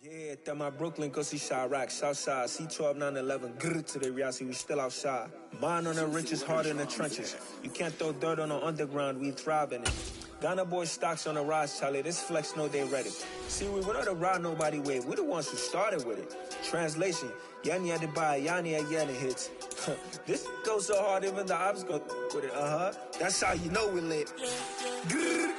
Yeah, that my Brooklyn, go see Chirac, Southside, C12, 911, grrr to the reality, we still outside. Mine on the richest, heart in the trenches. You can't throw dirt on the underground, we thrive in it. Ghana boy stocks on the rise, Charlie, this flex know they ready. See, we don't ride nobody wave, we the ones who started with it. Translation, Yani had to buy, Yani had Yanni hits. This goes so hard, even the ops go with it, That's how you know we lit. Grrr,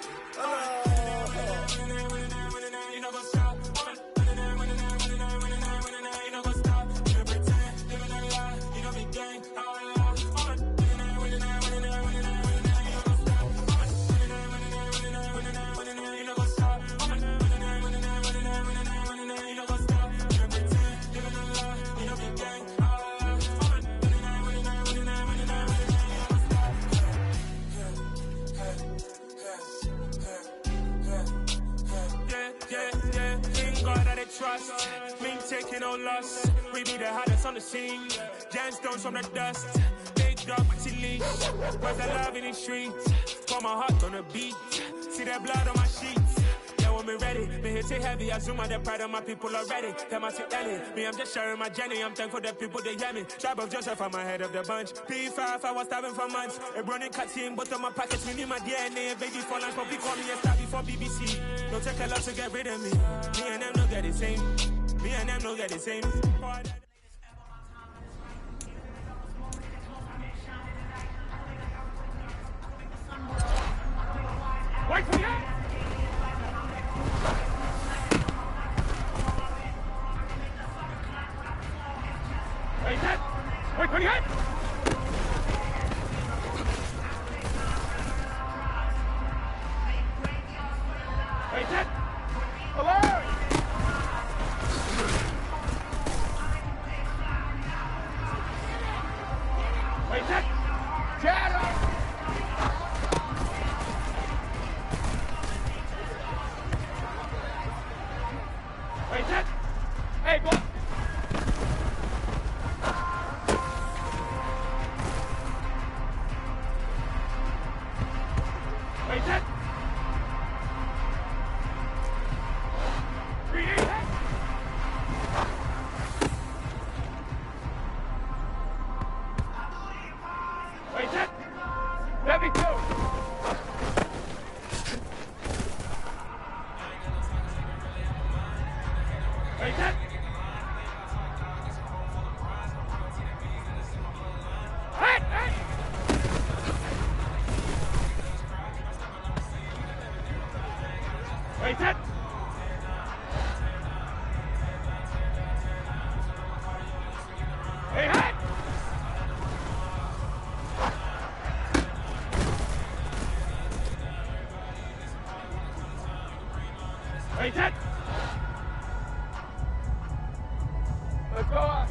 trust, we ain't taking no loss. We be the hottest on the scene. Gemstones from the dust. Big dog with your leash. Where's the love in the streets? Pour my heart on the beat. See that blood on my sheets. Yeah, when me ready, me hit it heavy. I zoom out the pride of my people already. Tell my sit Ellie. Me, I'm just sharing my journey. I'm thankful that people they hear me. Tribe of Joseph, I'm ahead of the bunch. P5, I was starving for months. A running cut in, but on my pockets, me need my DNA. Baby for lunch, but call me a star before BBC. Don't take a lot to get rid of me. Me and them no get the same. Me and them no get the same. Wait for you! Wait that! Wait for you! Wait that! Hello! Wait that! Shadow! Wait that! Hey, go! Wait that! 3D! Wait that! Let me go! Wait that! Hey! Hey! Wait that! Hey, hey! Wait that! Let's go up!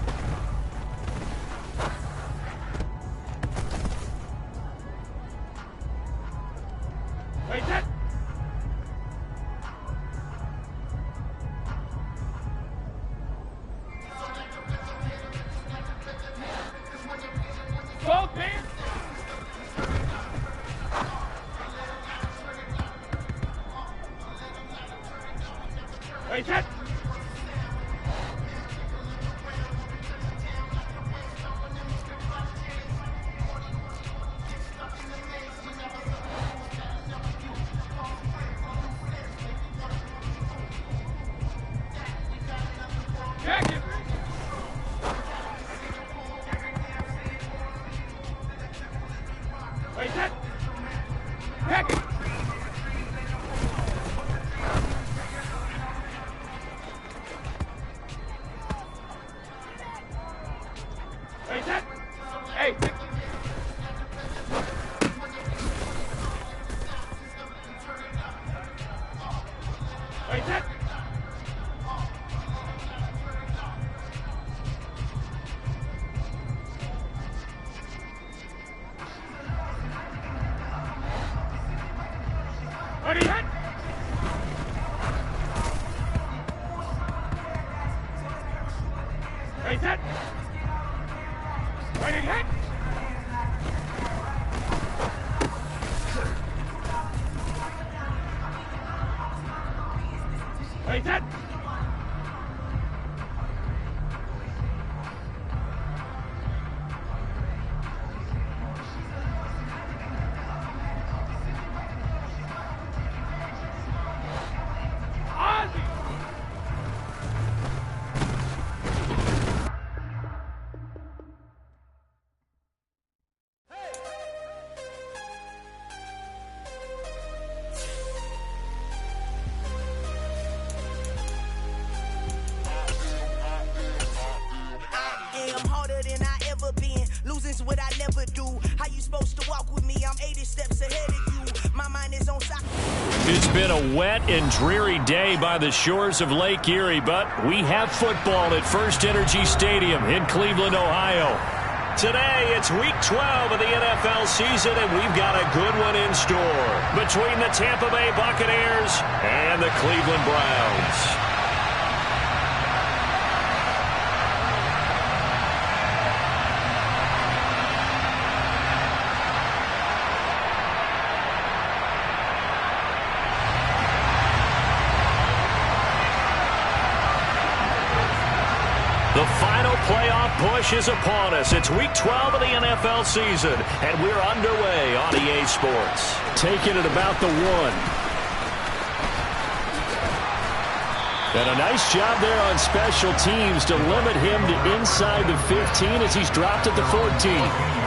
Wait that! Go, man! Wait that! Check it! Wait that! Check it! Wait that! Hey! Wait that! What are you at? I'm harder than I ever been. Losing's what I never do. How you supposed to walk with me? I'm 80 steps ahead of you. My mind is on soccer. It's been a wet and dreary day by the shores of Lake Erie, but we have football at First Energy Stadium in Cleveland, Ohio. Today, it's Week 12 of the NFL season, and we've got a good one in store between the Tampa Bay Buccaneers and the Cleveland Browns. The final playoff push is upon us. It's Week 12 of the NFL season, and we're underway on EA Sports. Taking it about the 1. And a nice job there on special teams to limit him to inside the 15 as he's dropped at the 14.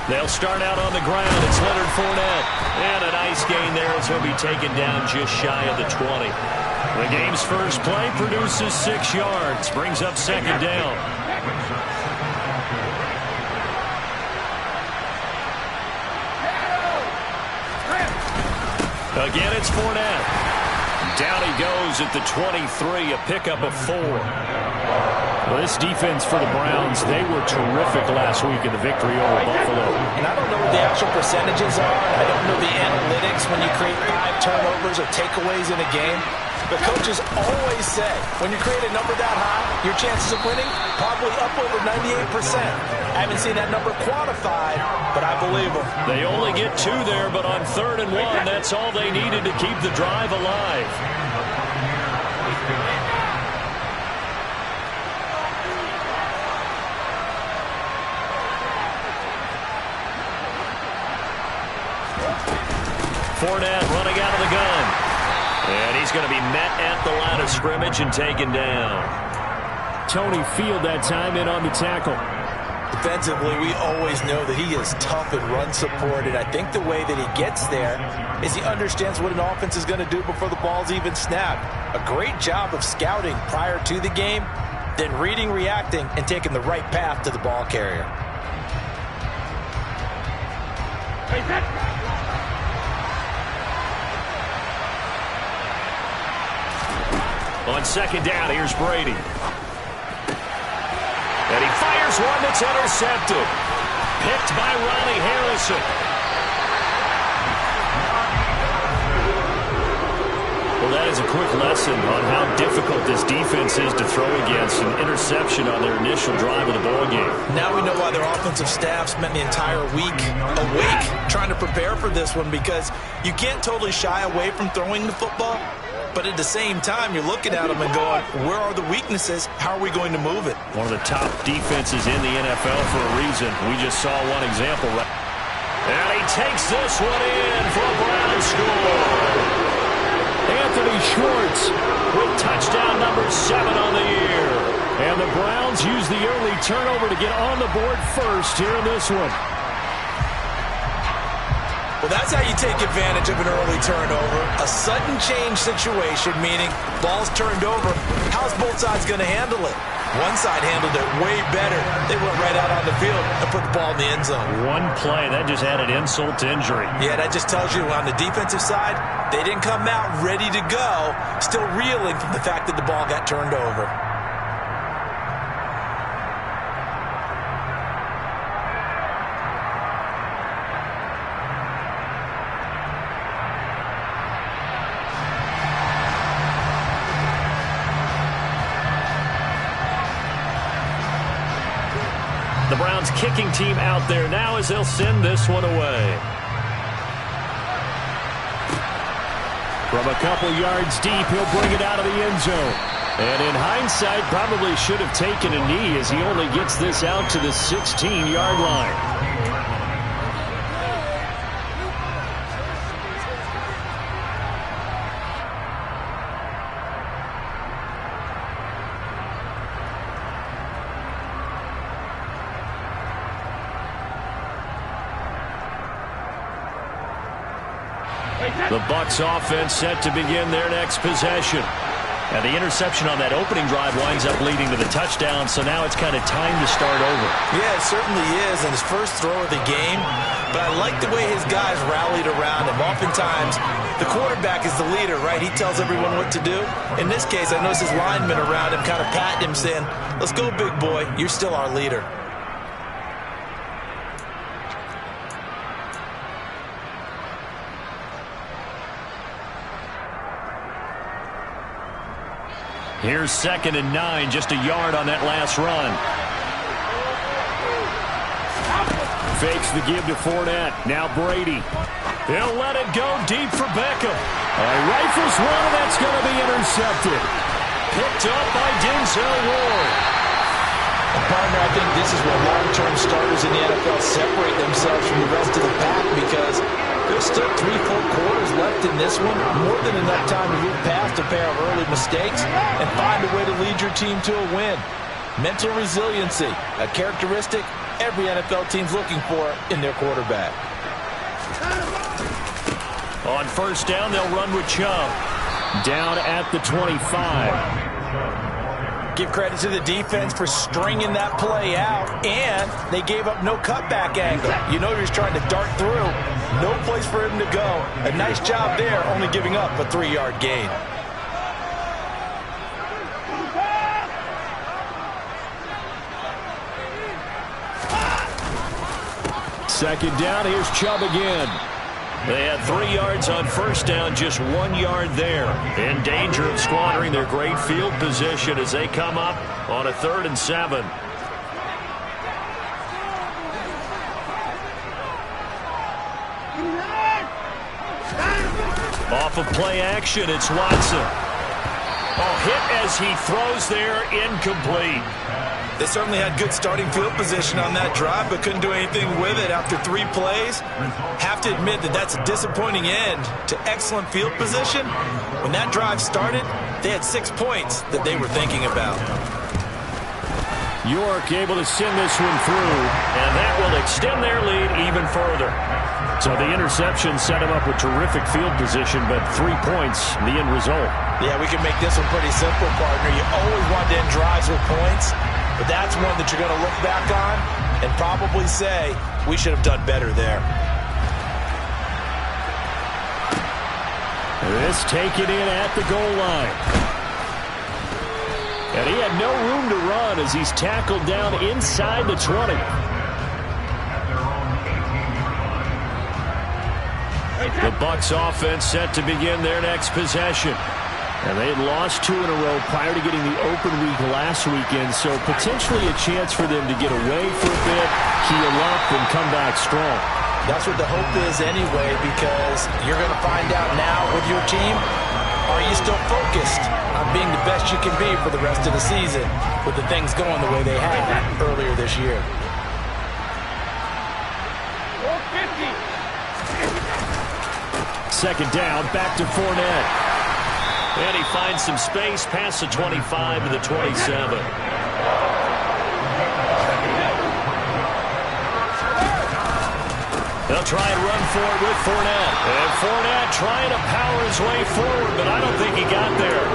They'll start out on the ground. It's Leonard Fournette. And a nice gain there as he'll be taken down just shy of the 20. The game's first play produces 6 yards. Brings up second down. Again, it's Fournette. Down he goes at the 23, a pickup of 4. Well, this defense for the Browns, they were terrific last week in the victory over Buffalo. And I don't know what the actual percentages are. I don't know the analytics when you create 5 turnovers or takeaways in a game. But coaches always say, when you create a number that high, your chances of winning probably up over 98%. I haven't seen that number quantified, but I believe them. They only get 2 there, but on 3rd and 1, that's all they needed to keep the drive alive. Fournette running out of the gun. And he's going to be met at the line of scrimmage and taken down. Tony Field that time in on the tackle. Defensively, we always know that he is tough and run support, and I think the way that he gets there is he understands what an offense is going to do before the ball's even snapped. A great job of scouting prior to the game, then reading, reacting, and taking the right path to the ball carrier. On second down, here's Brady. And he fires one that's intercepted. Picked by Ronnie Harrison. Well, that is a quick lesson on how difficult this defense is to throw against. An interception on their initial drive of the ballgame. Now we know why their offensive staff spent the entire week awake trying to prepare for this one, because you can't totally shy away from throwing the football. But at the same time, you're looking at them and going, where are the weaknesses? How are we going to move it? One of the top defenses in the NFL for a reason. We just saw one example. And he takes this one in for a Brown score. Anthony Schwartz with touchdown number 7 on the year. And the Browns use the early turnover to get on the board first here in this one. Well, that's how you take advantage of an early turnover. A sudden change situation, meaning ball's turned over. How's both sides going to handle it? One side handled it way better. They went right out on the field and put the ball in the end zone. One play, that just added insult to injury. Yeah, that just tells you on the defensive side, they didn't come out ready to go, still reeling from the fact that the ball got turned over. The Browns kicking team out there now as they'll send this one away. From a couple yards deep, he'll bring it out of the end zone. And in hindsight, probably should have taken a knee as he only gets this out to the 16-yard line. The Bucs offense set to begin their next possession. And the interception on that opening drive winds up leading to the touchdown, so now it's kind of time to start over. Yeah, it certainly is, and his first throw of the game. But I like the way his guys rallied around him. Oftentimes, the quarterback is the leader, right? He tells everyone what to do. In this case, I noticed his linemen around him kind of patting him, saying, "Let's go, big boy. You're still our leader." Here's 2nd and 9, just a yard on that last run. Fakes the give to Fournette. Now Brady. He'll let it go deep for Beckham. Rifles one, and that's going to be intercepted. Picked up by Denzel Ward. Partner, I think this is where long-term starters in the NFL separate themselves from the rest of the pack, because there's still 3 full quarters left in this one. More than enough time to move past a pair of early mistakes and find a way to lead your team to a win. Mental resiliency, a characteristic every NFL team's looking for in their quarterback. On first down, they'll run with Chubb. Down at the 25. Give credit to the defense for stringing that play out, and they gave up no cutback angle. You know he was trying to dart through. No place for him to go. A nice job there, only giving up a 3-yard gain. Second down, here's Chubb again. They had 3 yards on first down, just 1 yard there. In danger of squandering their great field position as they come up on a 3rd and 7. Off of play action, it's Watson. Oh, hit as he throws there, incomplete. They certainly had good starting field position on that drive, but couldn't do anything with it after 3 plays. Have to admit that that's a disappointing end to excellent field position. When that drive started, they had 6 points that they were thinking about. York able to send this one through, and that will extend their lead even further. So the interception set him up with terrific field position, but 3 points, the end result. Yeah, we can make this one pretty simple, partner. You always want to end drives with points, but that's one that you're going to look back on and probably say, we should have done better there. This taken in at the goal line. And he had no room to run as he's tackled down inside the 20. The Bucs offense set to begin their next possession. And they had lost 2 in a row prior to getting the open week last weekend, so potentially a chance for them to get away for a bit, heal up, and come back strong. That's what the hope is anyway, because you're going to find out now with your team, are you still focused on being the best you can be for the rest of the season with the things going the way they had earlier this year? Second down, back to Fournette. And he finds some space past the 25 to the 27. They'll try and run for it with Fournette. And Fournette trying to power his way forward, but I don't think he got there.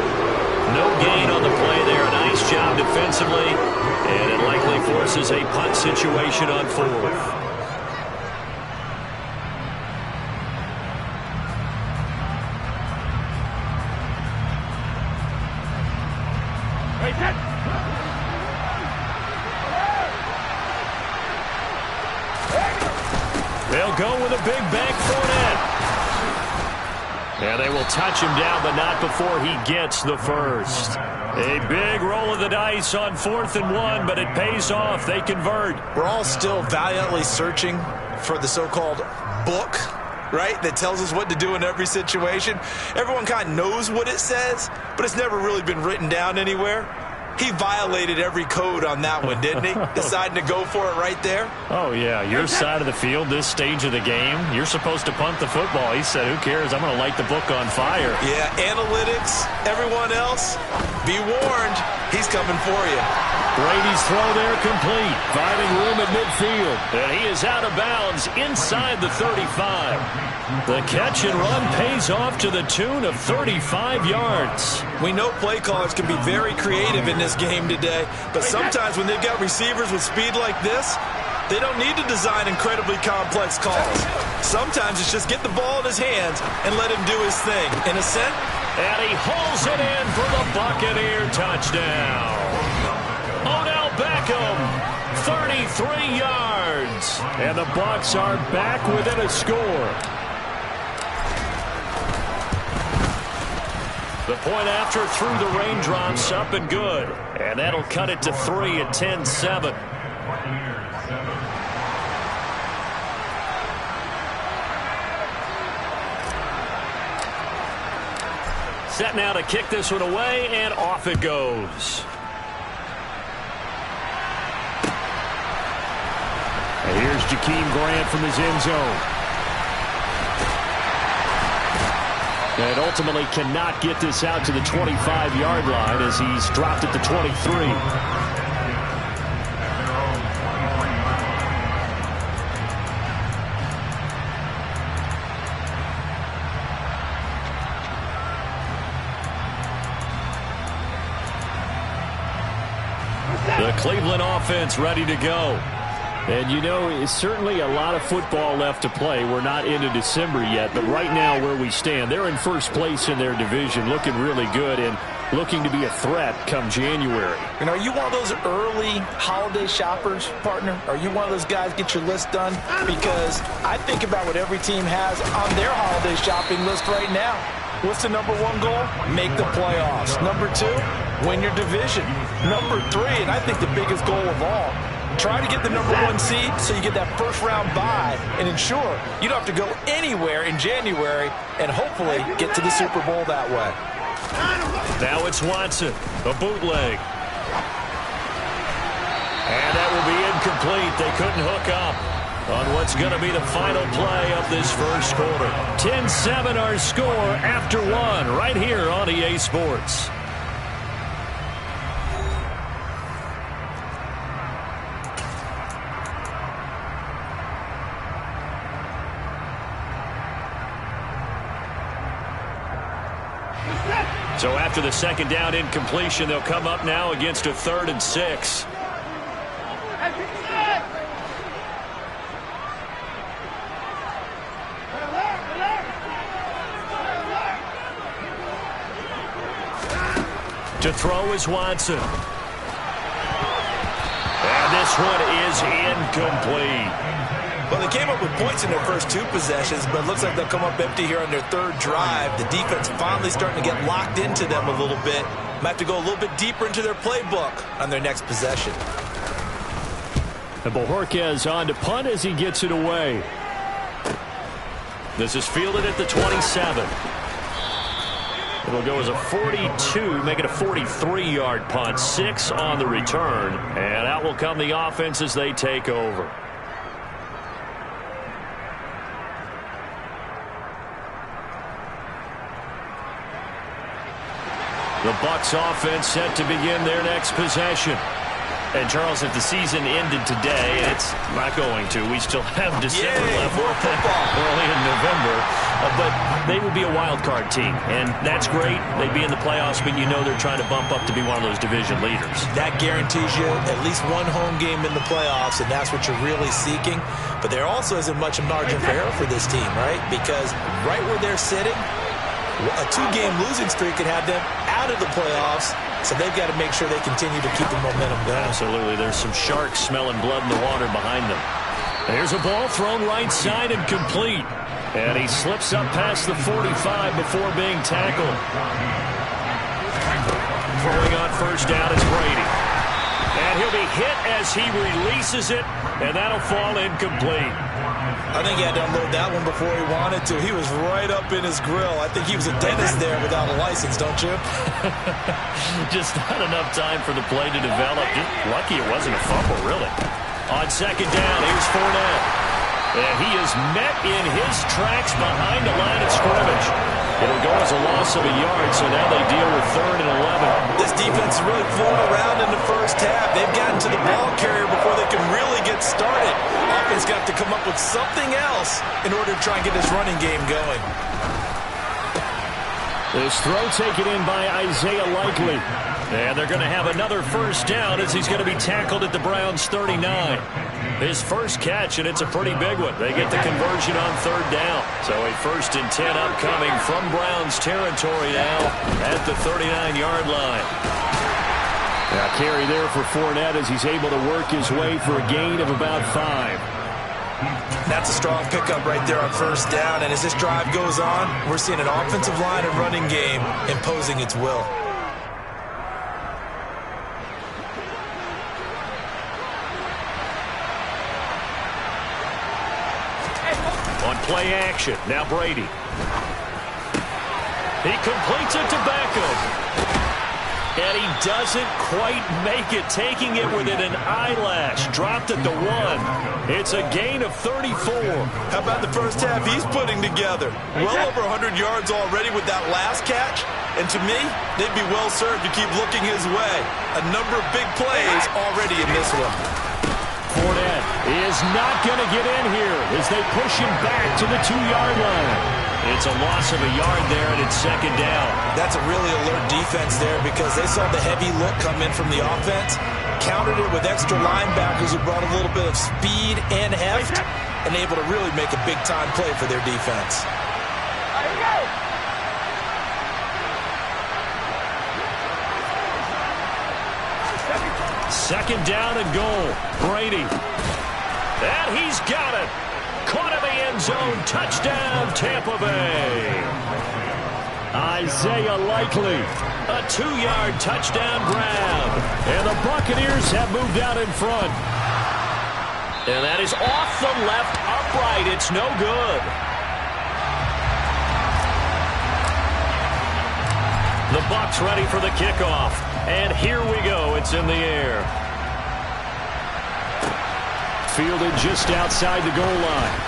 No gain on the play there. Nice job defensively. And it likely forces a punt situation on 4th. They'll go with a big bank Fournette. And they will touch him down, but not before he gets the first. A big roll of the dice on 4th and 1, but it pays off. They convert. We're all still valiantly searching for the so-called book, right, that tells us what to do in every situation. Everyone kind of knows what it says, but it's never really been written down anywhere. He violated every code on that one, didn't he? Deciding to go for it right there. Oh, yeah. Your side of the field, this stage of the game, you're supposed to punt the football. He said, who cares? I'm going to light the book on fire. Yeah, analytics, everyone else, be warned. He's coming for you. Brady's throw there complete. Finding room at midfield. And he is out of bounds inside the 35. The catch and run pays off to the tune of 35 yards. We know play callers can be very creative in this game today, but sometimes when they've got receivers with speed like this, they don't need to design incredibly complex calls. Sometimes it's just get the ball in his hands and let him do his thing. In a sense, and he hauls it in for the Buccaneer touchdown. Odell Beckham, 33 yards. And the Bucs are back within a score. The point after through the raindrops, up and good. And that'll cut it to 3 at 10-7. Set now to kick this one away, and off it goes. And here's Jakeem Grant from his end zone. And ultimately cannot get this out to the 25-yard line as he's dropped at the 23. The Cleveland offense ready to go. And, you know, it's certainly a lot of football left to play. We're not into December yet, but right now where we stand, they're in first place in their division, looking really good and looking to be a threat come January. And are you one of those early holiday shoppers, partner? Are you one of those guys get your list done? Because I think about what every team has on their holiday shopping list right now. What's the number one goal? Make the playoffs. Number two, win your division. Number three, and I think the biggest goal of all, try to get the number one seed so you get that first round bye and ensure you don't have to go anywhere in January and hopefully get to the Super Bowl that way. Now it's Watson, a bootleg. And that will be incomplete. They couldn't hook up on what's going to be the final play of this first quarter. 10-7 our score after one right here on EA Sports. So after the second down incompletion, they'll come up now against a 3rd and 6. To throw is Watson. And this one is incomplete. Well, they came up with points in their first two possessions, but it looks like they'll come up empty here on their third drive. The defense finally starting to get locked into them a little bit. Might have to go a little bit deeper into their playbook on their next possession. And Bojorquez on to punt as he gets it away. This is fielded at the 27. It'll go as a 42, make it a 43-yard punt. 6 on the return. And out will come the offense as they take over. The Bucs offense set to begin their next possession. And, Charles, if the season ended today, and it's not going to, we still have December left. More football. Early in November. But they would be a wild card team, and that's great. They'd be in the playoffs, but you know they're trying to bump up to be one of those division leaders. That guarantees you at least one home game in the playoffs, and that's what you're really seeking. But there also isn't much margin for error for this team, right? Because right where they're sitting, a 2-game losing streak could have them out of the playoffs, so they've got to make sure they continue to keep the momentum going. Absolutely. There's some sharks smelling blood in the water behind them. There's a ball thrown right side and complete. And he slips up past the 45 before being tackled. Throwing on first down is Brady. And he'll be hit as he releases it, and that'll fall incomplete. I think he had to unload that one before he wanted to. He was right up in his grill. I think he was a dentist there without a license, don't you? Just not enough time for the play to develop. Just lucky it wasn't a fumble, really. On second down, here's Fournette. And he is met in his tracks behind the line of scrimmage. It'll go as a loss of a yard, so now they deal with 3rd and 11. This defense is really flown around in the first half. They've gotten to the ball carrier before they can really get started. Offense got to come up with something else in order to try and get this running game going. This throw taken in by Isaiah Likely. And they're going to have another first down as he's going to be tackled at the Browns' 39. His first catch, and it's a pretty big one. They get the conversion on 3rd down. So a 1st and 10 upcoming from Browns territory now at the 39-yard line. Now carry there for Fournette as he's able to work his way for a gain of about 5. That's a strong pickup right there on first down. And as this drive goes on, we're seeing an offensive line and running game imposing its will. On play action, now Brady. He completes it to Beckham. And he doesn't quite make it, taking it within an eyelash. Dropped at the 1. It's a gain of 34. How about the first half he's putting together? Well over 100 yards already with that last catch. And to me, they'd be well served to keep looking his way. A number of big plays already in this one. Fournette is not going to get in here as they push him back to the 2-yard line. It's a loss of a yard there, and it's 2nd down. That's a really alert defense there because they saw the heavy look come in from the offense, countered it with extra linebackers who brought a little bit of speed and heft, and able to really make a big-time play for their defense. Second down and goal. Brady. And he's got it. Caught in the end zone. Touchdown, Tampa Bay. Isaiah Likely. A 2-yard touchdown grab. And the Buccaneers have moved out in front. And that is off the left upright. It's no good. The Bucs ready for the kickoff. And here we go. It's in the air. Fielded just outside the goal line.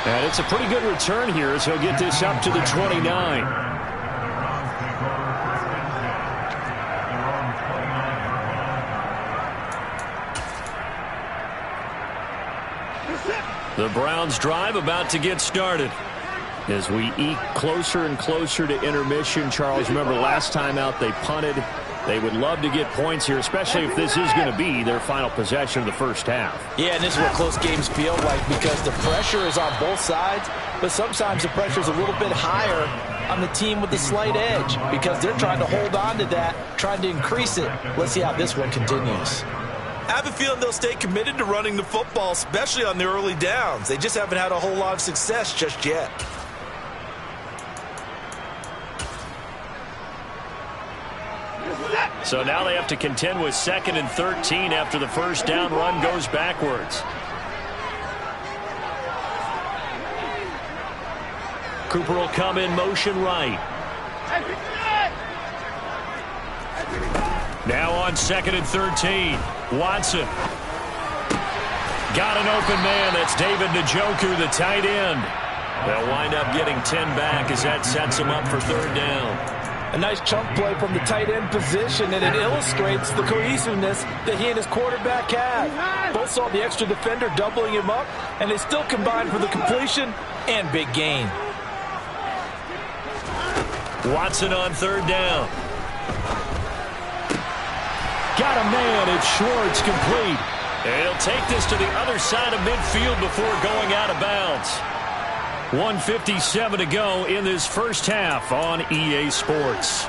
And it's a pretty good return here as he'll get this up to the 29. The Browns drive about to get started. As we eke closer and closer to intermission, Charles, remember last time out they punted. They would love to get points here, especially if this is going to be their final possession of the first half. Yeah, and this is what close games feel like because the pressure is on both sides, but sometimes the pressure is a little bit higher on the team with the slight edge because they're trying to hold on to that, trying to increase it. Let's see how this one continues. I have a feeling they'll stay committed to running the football, especially on the early downs. They just haven't had a whole lot of success just yet. So now they have to contend with 2nd and 13 after the first down run goes backwards. Cooper will come in motion right. Now on 2nd and 13. Watson. Got an open man. That's David Njoku, the tight end. They'll wind up getting 10 back as that sets them up for 3rd down. A nice chunk play from the tight end position, and it illustrates the cohesiveness that he and his quarterback have. Both saw the extra defender doubling him up, and they still combined for the completion and big gain. Watson on 3rd down. Got a man. It's Schwartz, complete. And he'll take this to the other side of midfield before going out of bounds. 1:57 to go in this first half on EA Sports.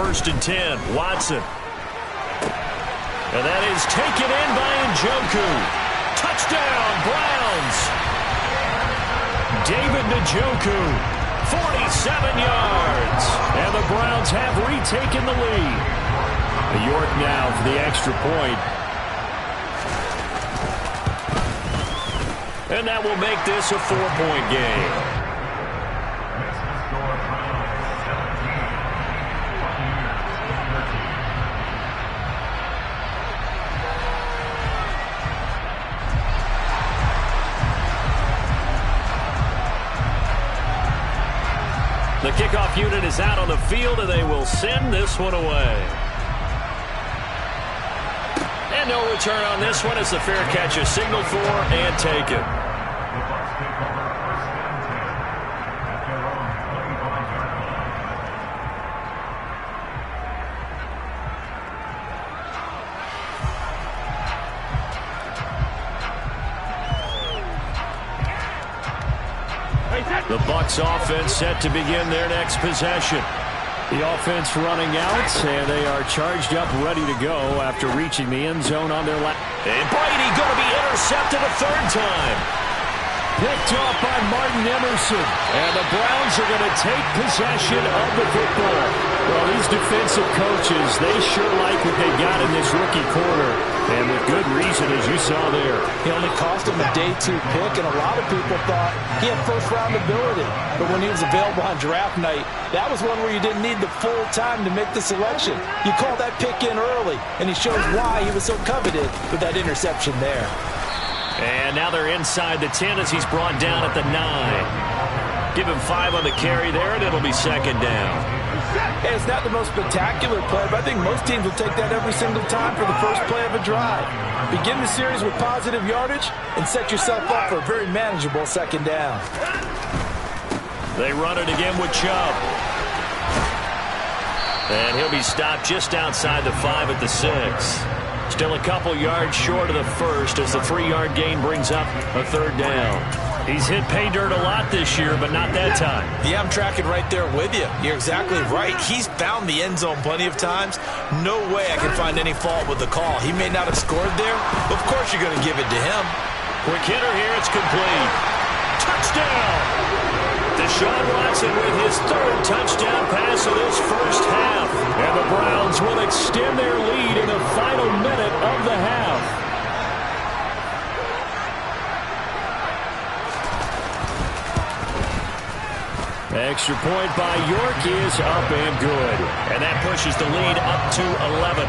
1st and 10. Watson. And that is taken in by Njoku. Touchdown, Browns. David Njoku, 47 yards. And the Browns have retaken the lead. York now for the extra point. And that will make this a 4-point game. The kickoff unit is out on the field, and they will send this one away. And no return on this one as the fair catch is signaled for and taken. The Bucs offense set to begin their next possession. The offense running out, and they are charged up, ready to go after reaching the end zone on their left. And Brady going to be intercepted a third time. Picked off by Martin Emerson. And the Browns are going to take possession of the football. Well, these defensive coaches, they sure like what they got in this rookie corner. And with good reason, as you saw there. He only cost him a day 2 pick, and a lot of people thought he had first-round ability. But when he was available on draft night, that was one where you didn't need the full time to make the selection. You call that pick in early, and he shows why he was so coveted with that interception there. And now they're inside the 10 as he's brought down at the 9. Give him 5 on the carry there, and it'll be second down. Hey, it's not the most spectacular play, but I think most teams will take that every single time for the first play of a drive. Begin the series with positive yardage and set yourself up for a very manageable second down. They run it again with Chubb. And he'll be stopped just outside the 5 at the 6. Still a couple yards short of the first as the 3-yard gain brings up a third down. He's hit pay dirt a lot this year, but not that time. Yeah, I'm tracking right there with you. You're exactly right. He's found the end zone plenty of times. No way I can find any fault with the call. He may not have scored there, but of course you're going to give it to him. Quick hitter here. It's complete. Touchdown! Deshaun Watson with his 3rd touchdown pass of this first half. And the Browns will extend their lead in the final minute of the half. Extra point by York is up and good. And that pushes the lead up to 11.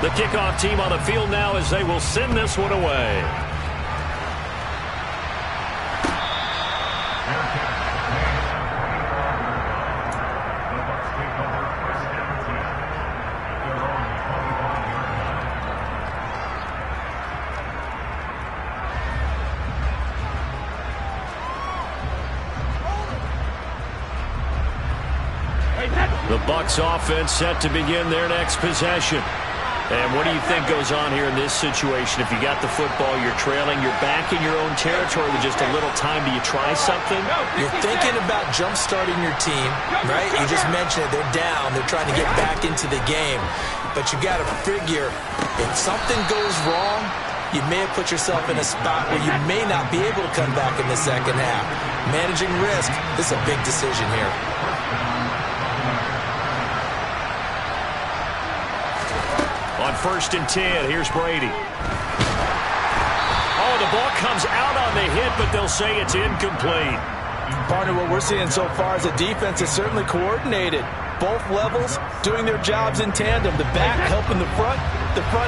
The kickoff team on the field now as they will send this one away. The Bucs offense set to begin their next possession. And what do you think goes on here in this situation? If you got the football, you're trailing, you're back in your own territory with just a little time. Do you try something? You're thinking about jump-starting your team, right? You just mentioned it. They're down. They're trying to get back into the game. But you got to figure, if something goes wrong, you may have put yourself in a spot where you may not be able to come back in the second half. Managing risk, this is a big decision here. On 1st and 10, here's Brady. Oh, the ball comes out on the hit, but they'll say it's incomplete. Partner, what we're seeing so far is the defense is certainly coordinated. Both levels doing their jobs in tandem. The back helping the front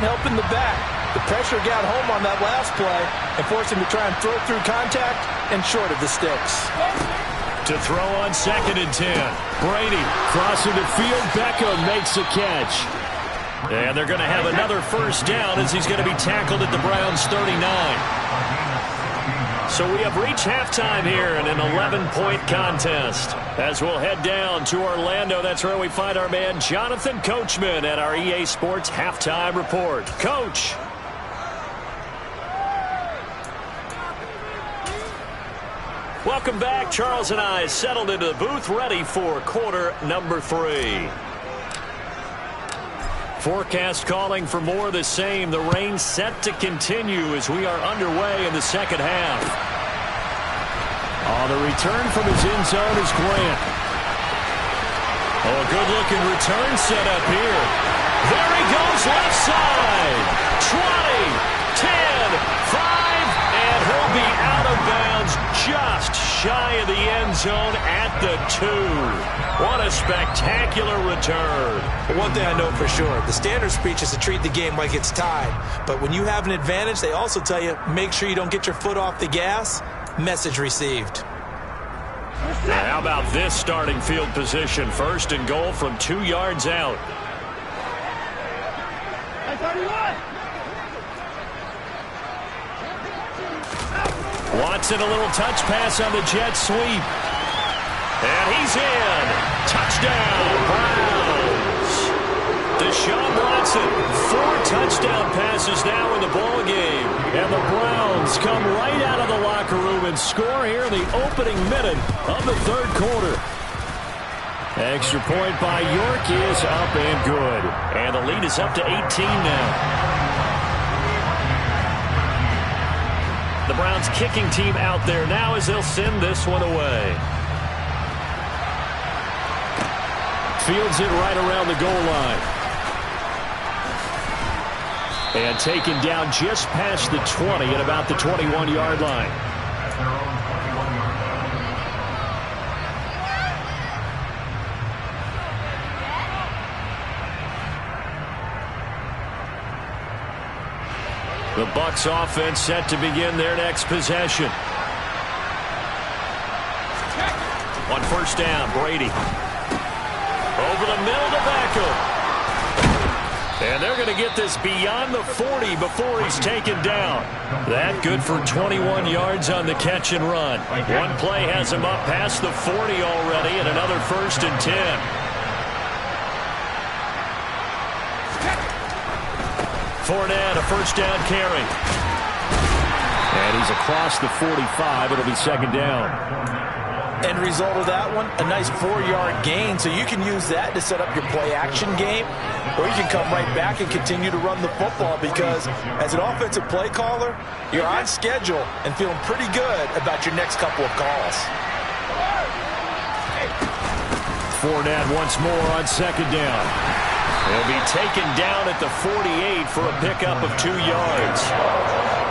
helping the back. The pressure got home on that last play and forced him to try and throw through contact and short of the sticks. To throw on 2nd and 10. Brady crossing the field. Beckham makes a catch. And they're going to have another first down as he's going to be tackled at the Browns' 39. So we have reached halftime here in an 11-point contest. As we'll head down to Orlando, that's where we find our man Jonathan Coachman at our EA Sports Halftime Report. Coach. Welcome back. Charles and I settled into the booth, ready for quarter number 3. Forecast calling for more of the same. The rain set to continue as we are underway in the second half. The return from his end zone is Grant. A good-looking return set up here. There he goes, left side. 20, 10, 5, and he'll be out of bounds just shy of the end zone at the 2. What a spectacular return. One thing I know for sure, the standard speech is to treat the game like it's tied. But when you have an advantage, they also tell you, make sure you don't get your foot off the gas. Message received. Now, how about this starting field position? 1st and goal from 2 yards out. Watson, a little touch pass on the jet sweep. And he's in. Touchdown, Browns. Deshaun Watson, 4 touchdown passes now in the ball game. And the Browns come right out of the locker room and score here in the opening minute of the 3rd quarter. Extra point by York is up and good. And the lead is up to 18 now. The Browns kicking team out there now as they'll send this one away. Fields it right around the goal line. And taken down just past the 20 at about the 21-yard line. The Bucs offense set to begin their next possession. On 1st down, Brady. Over the middle to Beckham. And they're going to get this beyond the 40 before he's taken down. That good for 21 yards on the catch and run. One play has him up past the 40 already, and another 1st and 10. Fournette, a 1st down carry. And he's across the 45. It'll be 2nd down. End result of that one, a nice 4-yard gain. So you can use that to set up your play-action game, or you can come right back and continue to run the football because as an offensive play caller, you're on schedule and feeling pretty good about your next couple of calls. Fournette once more on 2nd down. He'll be taken down at the 48 for a pickup of 2 yards.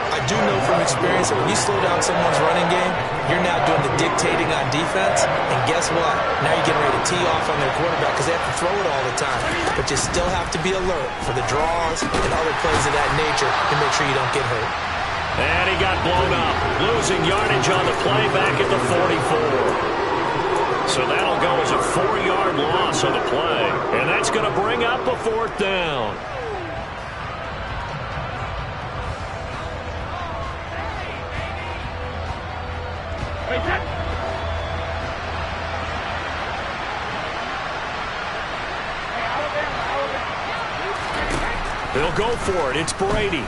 I do know from experience that when you slow down someone's running game, you're now doing the dictating on defense. And guess what? Now you're getting ready to tee off on their quarterback because they have to throw it all the time. But you still have to be alert for the draws and other plays of that nature to make sure you don't get hurt. And he got blown up. Losing yardage on the play back at the 44. So that'll go as a 4-yard loss on the play. And that's going to bring up a 4th down. He'll go for it. It's Brady.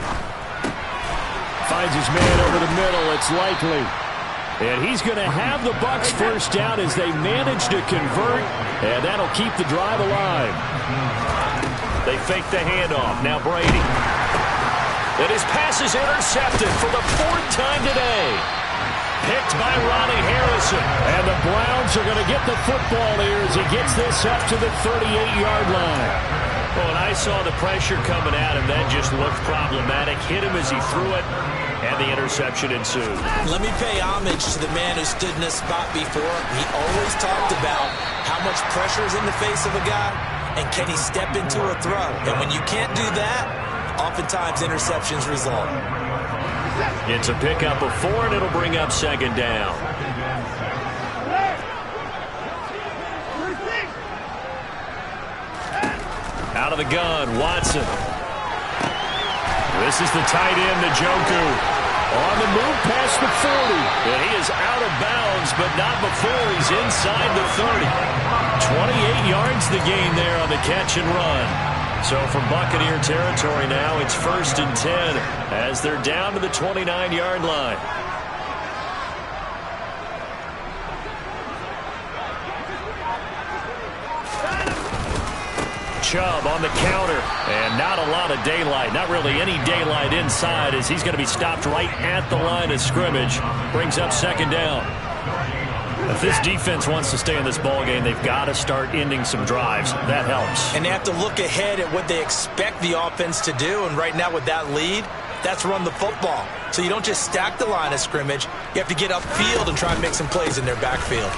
Finds his man over the middle. It's Likely. And he's going to have the Bucs 1st down as they manage to convert. And that'll keep the drive alive. They fake the handoff. Now Brady. And his pass is intercepted for the 4th time today. Picked by Ronnie Harrison. And the Browns are going to get the football here as he gets this up to the 38-yard line. Well, and I saw the pressure coming at him. That just looked problematic. Hit him as he threw it, and the interception ensued. Let me pay homage to the man who stood in this spot before. He always talked about how much pressure is in the face of a guy, and can he step into a throw. And when you can't do that, oftentimes interceptions result. It's a pickup of 4, and it'll bring up 2nd down. Out of the gun, Watson. This is the tight end, Njoku. On the move past the 40. And he is out of bounds, but not before he's inside the 30. 28 yards the gain there on the catch and run. So from Buccaneer territory now, it's 1st and 10 as they're down to the 29-yard line. Chubb on the counter. And not a lot of daylight. Not really any daylight inside as he's going to be stopped right at the line of scrimmage. Brings up second down. If this defense wants to stay in this ballgame, they've got to start ending some drives. That helps. And they have to look ahead at what they expect the offense to do. And right now with that lead, that's run the football. So you don't just stack the line of scrimmage. You have to get upfield and try and make some plays in their backfield.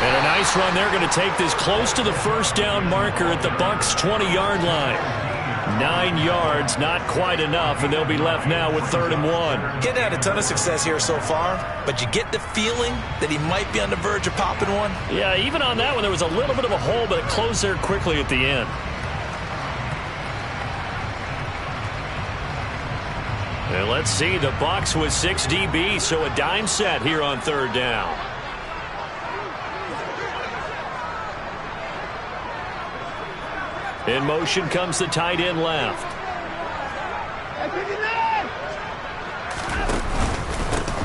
And a nice run. They're going to take this close to the first down marker at the Bucs' 20-yard line. 9 yards, not quite enough, and they'll be left now with 3rd and 1. Getting had a ton of success here so far, but you get the feeling that he might be on the verge of popping one. Yeah, even on that one, there was a little bit of a hole, but it closed there quickly at the end. And let's see, the Bucs with 6 DB, so a dime set here on 3rd down. In motion comes the tight end left.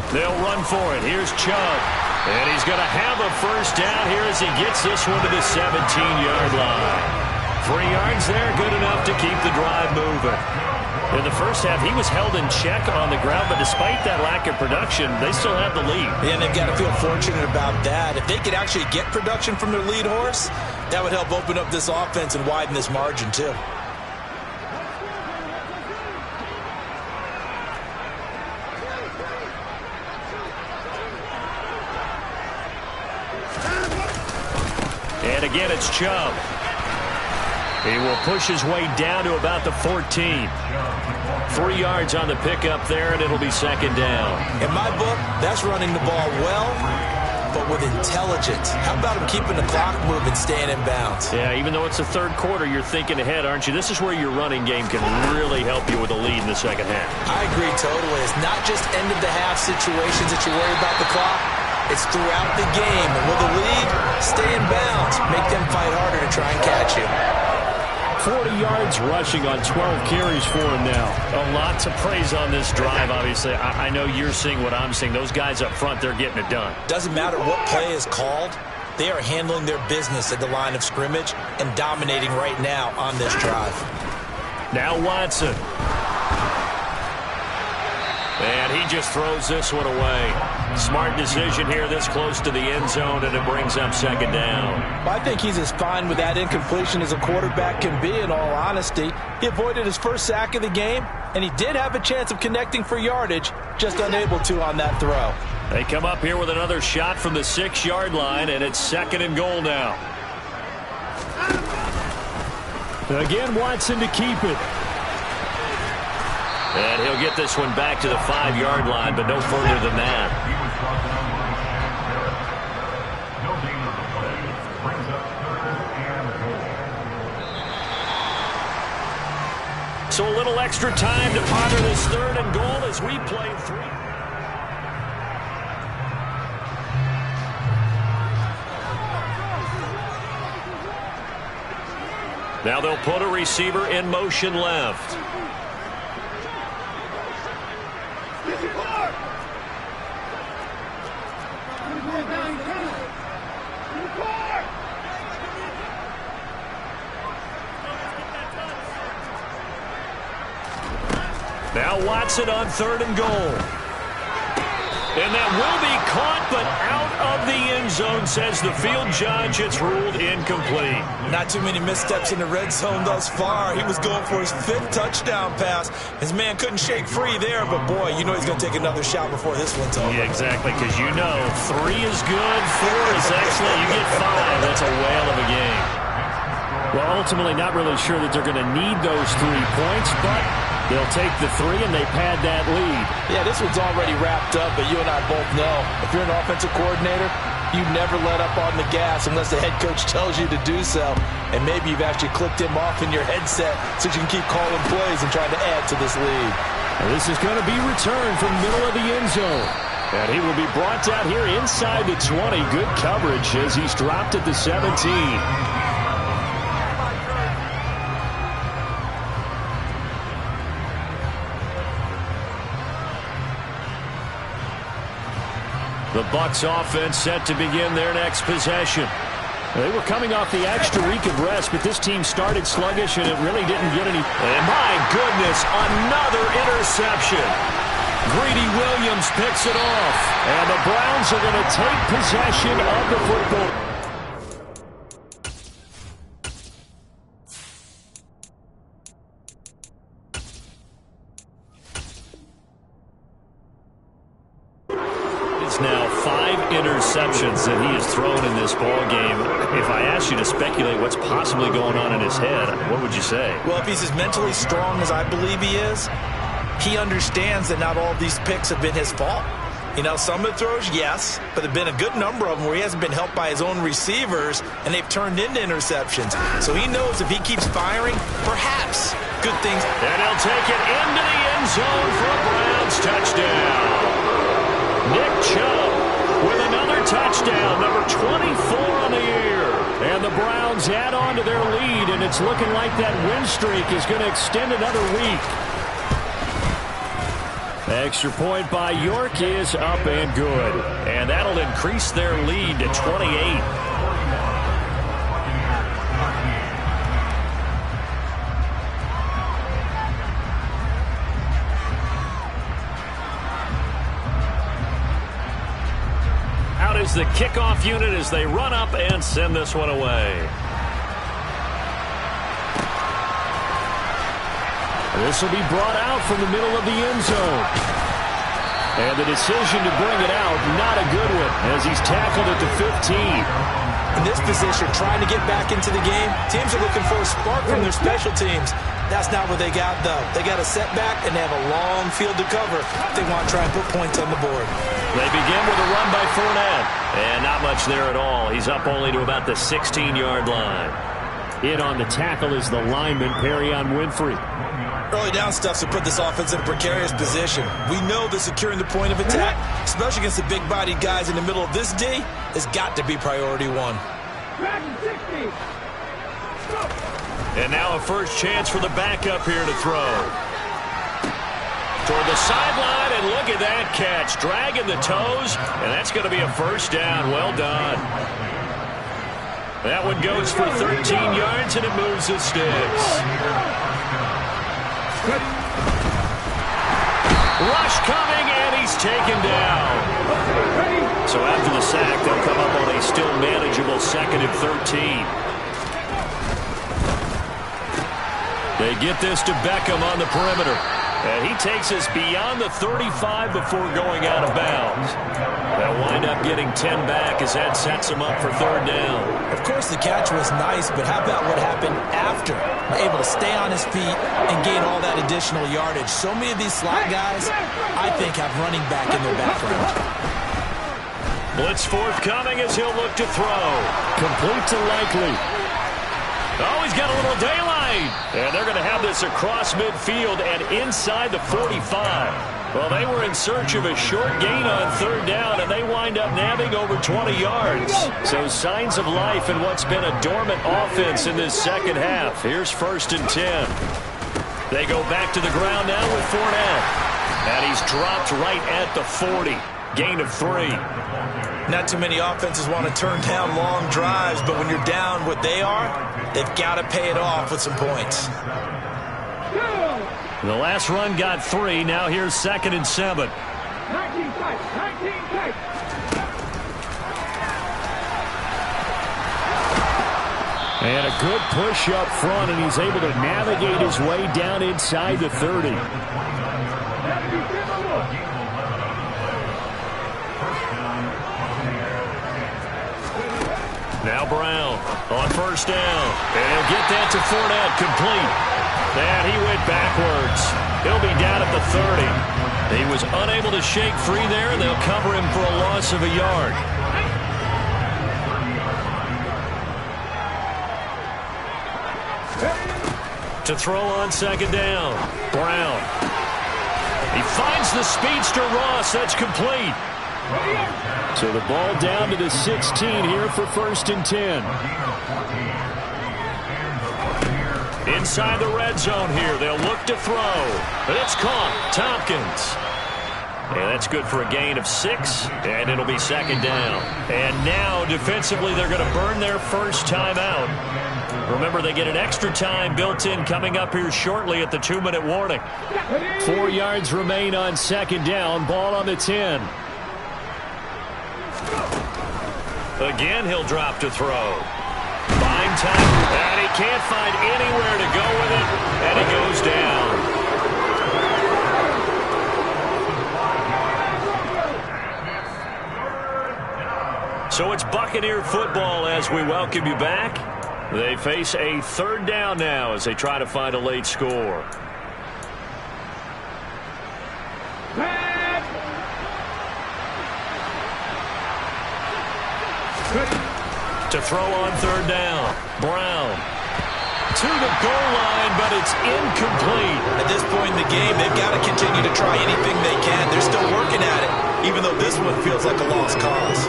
They'll run for it. Here's Chubb. And he's going to have a first down here as he gets this one to the 17-yard line. 3 yards there, good enough to keep the drive moving. In the first half, he was held in check on the ground, but despite that lack of production, they still have the lead. And they've got to feel fortunate about that. If they could actually get production from their lead horse, that would help open up this offense and widen this margin, too. And again, it's Chubb. He will push his way down to about the 14. 3 yards on the pickup there, and it'll be second down. In my book, that's running the ball well, but with intelligence. How about him keeping the clock moving, staying in bounds? Yeah, even though it's the third quarter, you're thinking ahead, aren't you? This is where your running game can really help you with a lead in the second half. I agree totally. It's not just end-of-the-half situations that you worry about the clock. It's throughout the game. And with a lead, stay in bounds. Make them fight harder to try and catch you. 40 yards rushing on 12 carries for him now. A lot to praise on this drive, obviously. I know you're seeing what I'm seeing. Those guys up front, they're getting it done. Doesn't matter what play is called. They are handling their business at the line of scrimmage and dominating right now on this drive. Now Watson. And he just throws this one away. Smart decision here this close to the end zone, and it brings up second down. Well, I think he's as fine with that incompletion as a quarterback can be, in all honesty. He avoided his first sack of the game, and he did have a chance of connecting for yardage, just unable to on that throw. They come up here with another shot from the 6-yard line, and it's 2nd and goal now. Again, Watson to keep it. And he'll get this one back to the 5-yard line, but no further than that. So a little extra time to ponder this 3rd and goal as we play 3. Now they'll put a receiver in motion left. Now Watson on 3rd and goal. And that will be caught, but out of the end zone, says the field judge. It's ruled incomplete. Not too many missteps in the red zone thus far. He was going for his 5th touchdown pass. His man couldn't shake free there, but boy, you know he's going to take another shot before this one's over. Yeah, exactly, because you know 3 is good, 4 is excellent. You get 5. That's a whale of a game. Well, ultimately, not really sure that they're going to need those 3 points, but they'll take the 3 and they pad that lead. Yeah, this one's already wrapped up, but you and I both know if you're an offensive coordinator, you never let up on the gas unless the head coach tells you to do so. And maybe you've actually clicked him off in your headset so you can keep calling plays and trying to add to this lead. And this is going to be returned from middle of the end zone. And he will be brought down here inside the 20. Good coverage as he's dropped at the 17. The Bucs offense set to begin their next possession. They were coming off the extra week of rest, but this team started sluggish, and it really didn't get any. And my goodness, another interception. Greedy Williams picks it off, and the Browns are going to take possession of the football. Now 5 interceptions that he has thrown in this ball game. If I asked you to speculate what's possibly going on in his head, what would you say? Well, if he's as mentally strong as I believe he is, he understands that not all of these picks have been his fault. You know, some of the throws, yes, but there have been a good number of them where he hasn't been helped by his own receivers, and they've turned into interceptions. So he knows if he keeps firing, perhaps good things. And he'll take it into the end zone for a Browns touchdown. Nick Chubb with another touchdown, number 24 on the year. And the Browns add on to their lead, and it's looking like that win streak is going to extend another week. Extra point by York is up and good. And that'll increase their lead to 28. Is the kickoff unit as they run up and send this one away. This will be brought out from the middle of the end zone. And the decision to bring it out, not a good one, as he's tackled at the 15. In this position, trying to get back into the game, teams are looking for a spark from their special teams. That's not what they got, though. They got a setback, and they have a long field to cover if they want to try and put points on the board. They begin with a run by Fournette. And not much there at all. He's up only to about the 16-yard line. In on the tackle is the lineman, Perrion Winfrey. Early down stuff to put this offense in a precarious position. We know that securing the point of attack, especially against the big-bodied guys in the middle of this D, has got to be priority one. And now a first chance for the backup here to throw. Toward the sideline, and look at that catch. Dragging the toes, and that's going to be a first down. Well done. That one goes for 13 yards, and it moves the sticks. Rush coming, and he's taken down. So after the sack, they'll come up on a still manageable 2nd and 13. They get this to Beckham on the perimeter. And he takes us beyond the 35 before going out of bounds. They'll wind up getting 10 back as that sets them up for 3rd down. Of course, the catch was nice, but how about what happened after? Able to stay on his feet and gain all that additional yardage. So many of these slot guys, I think, have running back in their background. Blitz forthcoming as he'll look to throw. Complete to Likely. Oh, he's got a little daylight. And they're going to have this across midfield and inside the 45. Well, they were in search of a short gain on 3rd down, and they wind up nabbing over 20 yards. So signs of life in what's been a dormant offense in this second half. Here's 1st and 10. They go back to the ground now with Fournette. And he's dropped right at the 40. Gain of 3. Not too many offenses want to turn down long drives, but when you're down what they are, they've got to pay it off with some points. The last run got 3. Now here's 2nd and 7. 19 tight. And a good push up front, and he's able to navigate his way down inside the 30. Now Brown on 1st down. And he'll get that to Fournette, complete. And he went backwards. He'll be down at the 30. He was unable to shake free there, and they'll cover him for a loss of a yard. To throw on 2nd down. Brown. He finds the speedster Ross. That's complete. So the ball down to the 16 here for 1st and 10. Inside the red zone here. They'll look to throw. But it's caught. Tompkins. And that's good for a gain of 6, and it'll be second down. And now, defensively, they're going to burn their first timeout. Remember, they get an extra time built in coming up here shortly at the 2-minute warning. 4 yards remain on second down. Ball on the 10. Again, he'll drop to throw. Fine time, and he can't find anywhere to go with it, and he goes down. So it's Buccaneer football as we welcome you back. They face a third down now as they try to find a late score. To throw on third down. Brown to the goal line, but it's incomplete. At this point in the game, they've got to continue to try anything they can. They're still working at it, even though this one feels like a lost cause.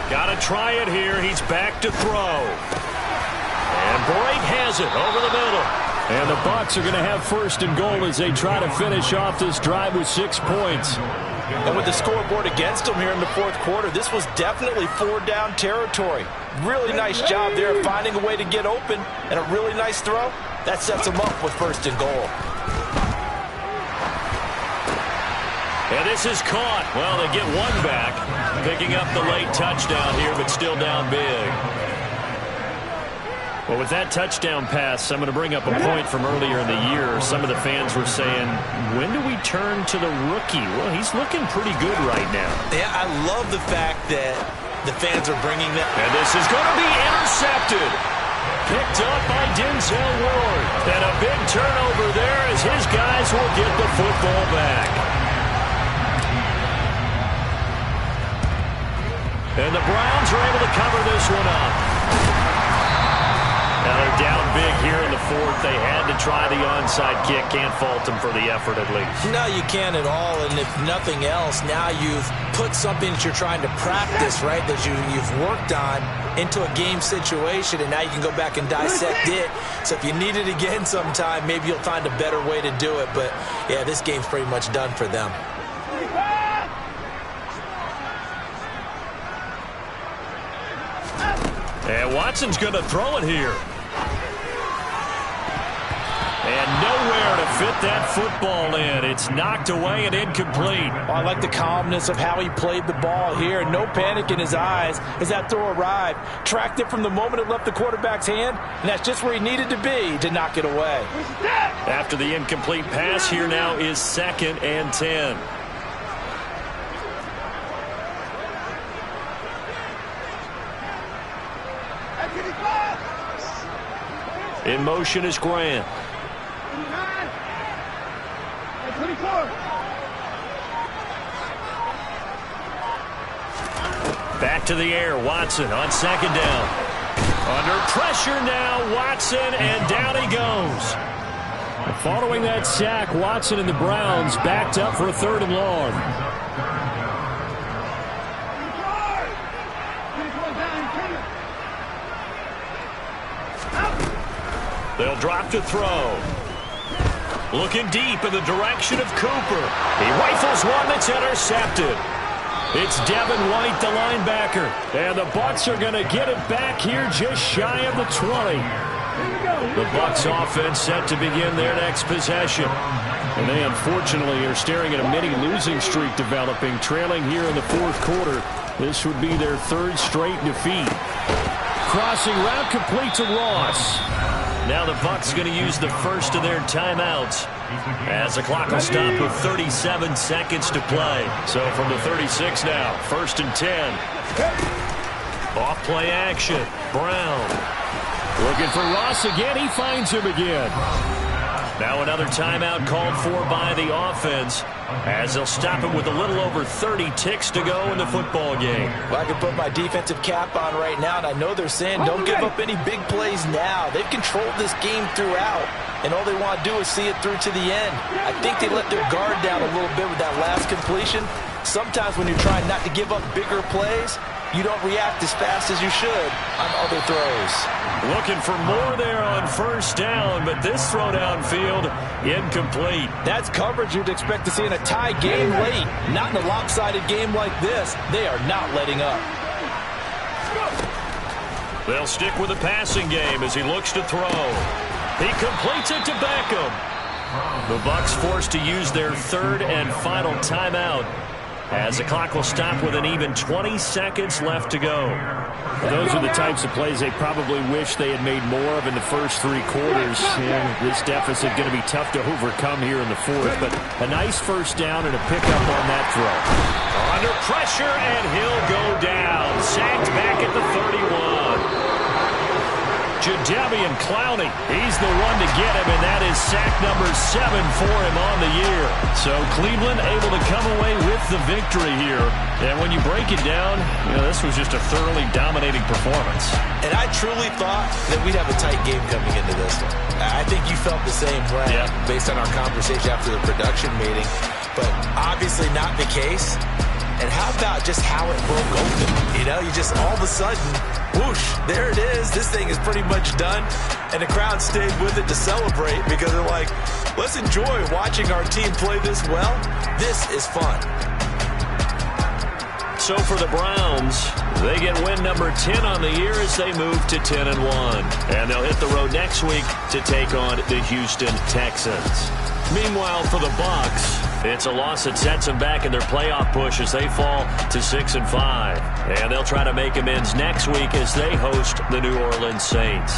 Got to try it here. He's back to throw. And Bright has it over the middle. And the Bucs are going to have first and goal as they try to finish off this drive with 6 points. And with the scoreboard against them here in the fourth quarter, this was definitely 4-down territory. Really nice job there finding a way to get open, and a really nice throw. That sets them up with first and goal. And this is caught. Well, they get one back, picking up the late touchdown here, but still down big. Well, with that touchdown pass, I'm going to bring up a point from earlier in the year. Some of the fans were saying, when do we turn to the rookie? Well, he's looking pretty good right now. Yeah, I love the fact that the fans are bringing that. And this is going to be intercepted. Picked up by Denzel Ward. And a big turnover there as his guys will get the football back. And the Browns are able to cover this one up. Now they're down big here in the fourth. They had to try the onside kick. Can't fault them for the effort at least. No, you can't at all. And if nothing else, now you've put something that you're trying to practice, right, that you've worked on into a game situation, and now you can go back and dissect it. So if you need it again sometime, maybe you'll find a better way to do it. But, yeah, this game's pretty much done for them. And Watson's going to throw it here. And nowhere to fit that football in. It's knocked away and incomplete. Well, I like the calmness of how he played the ball here. No panic in his eyes as that throw arrived. Tracked it from the moment it left the quarterback's hand, and that's just where he needed to be to knock it away. After the incomplete pass, here now is 2nd and 10. In motion is Grant. Back to the air, Watson on 2nd down. Under pressure now, Watson, and down he goes. Following that sack, Watson and the Browns backed up for a 3rd and long. They'll drop to throw. Looking deep in the direction of Cooper. He rifles one that's intercepted. It's Devin White, the linebacker. And the Bucs are going to get it back here just shy of the 20. The Bucs offense set to begin their next possession. And they unfortunately are staring at a mini losing streak developing, trailing here in the fourth quarter. This would be their 3rd straight defeat. Crossing route complete to Ross. Now the Bucs going to use the first of their timeouts as the clock will stop with 37 seconds to play. So from the 36 now, 1st and 10. Off play action. Brown. Looking for Ross again. He finds him again. Now another timeout called for by the offense as they'll stop him with a little over 30 ticks to go in the football game. Well, I can put my defensive cap on right now, and I know they're saying don't give up any big plays now. They've controlled this game throughout, and all they want to do is see it through to the end. I think they let their guard down a little bit with that last completion. Sometimes when you're trying not to give up bigger plays, you don't react as fast as you should on other throws. Looking for more there on first down, but this throw downfield, incomplete. That's coverage you'd expect to see in a tie game late. Not in a lopsided game like this. They are not letting up. They'll stick with the passing game as he looks to throw. He completes it to Beckham. The Bucs forced to use their third and final timeout as the clock will stop with an even 20 seconds left to go. Those are the types of plays they probably wish they had made more of in the first 3 quarters. And this deficit going to be tough to overcome here in the fourth. But a nice first down and a pickup on that throw. Under pressure, and he'll go down. Sacked back at the 31. Jadeveon Clowney, he's the one to get him, and that is sack number 7 for him on the year. So Cleveland able to come away with the victory here. And when you break it down, this was just a thoroughly dominating performance. And I truly thought that we'd have a tight game coming into this one. I think you felt the same way based on our conversation after the production meeting. But obviously not the case. And how about just how it broke open? You just all of a sudden, whoosh, there it is. This thing is pretty much done. And the crowd stayed with it to celebrate because they're like, let's enjoy watching our team play this well. This is fun. So for the Browns, they get win number 10 on the year as they move to 10-1. And they'll hit the road next week to take on the Houston Texans. Meanwhile, for the Bucs, it's a loss that sets them back in their playoff push as they fall to 6-5. And they'll try to make amends next week as they host the New Orleans Saints.